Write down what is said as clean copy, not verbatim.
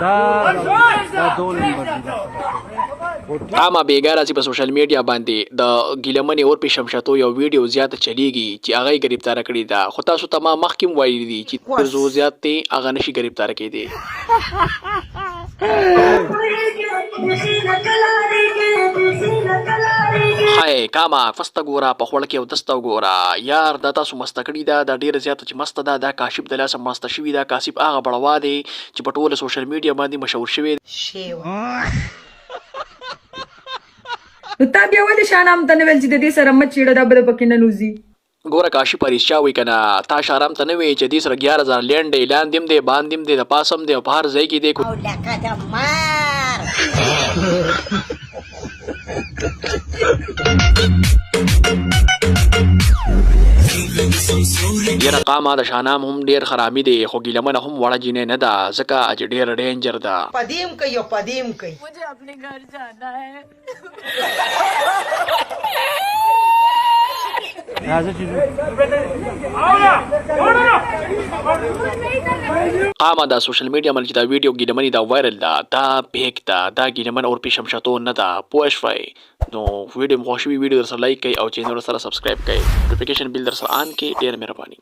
دا دول نمبر عامه بیګا راځي په سوشل میډیا باندې د ګیلمنې اور په شمشتو یو ویډیو زیاته چلیږي چې هغه گرفتار کړی دا خو تاسو ته ما مخکیم وایي دي چې زو زیات ته هغه نشي گرفتار کېدی هاي کاما فستا ګورا په خړ کې او دستا ګورا یار دا تاسو مستکړی دا د ډیر زیات چې مست دا کاشف د لاسه مست شوی دا کاسب هغه بړوا دی چې په ټوله سوشل میډیا باندې مشهور شوی نو تا بیا ولې شانام ته نه ویل چې د دې سره مچ چیړه دا به پکې نه نوځي ګوره کاشي پریشا وی کنه تا شارام ته نه وی چې دې سره 11000 لینډ اعلان دیم دې باندې دې د پاسم دې په هر ځای کې دې او لکه د مار یره قامه د شانام هم ډیر خرامي دی خو ګیلمنه هم وړه جینې نه ده ځکه چې ډیر ډینجر ده پدیم کوي او پدیم کوي मुझे अपने घर जाना है راځه چې قامه د سوشل میډیا باندې دا ویډیو ګیلمنې دا وایرل ده دا بیک ده دا ګیلمن اور په شمشتو نه ده پوه شوي نو ویډیو مو خوښ وي ویډیو سره لایک کړئ او چینل سره سبسکرایب کړئ نوټیفیکیشن بیل در سره آن کړئ ډیر مهرباني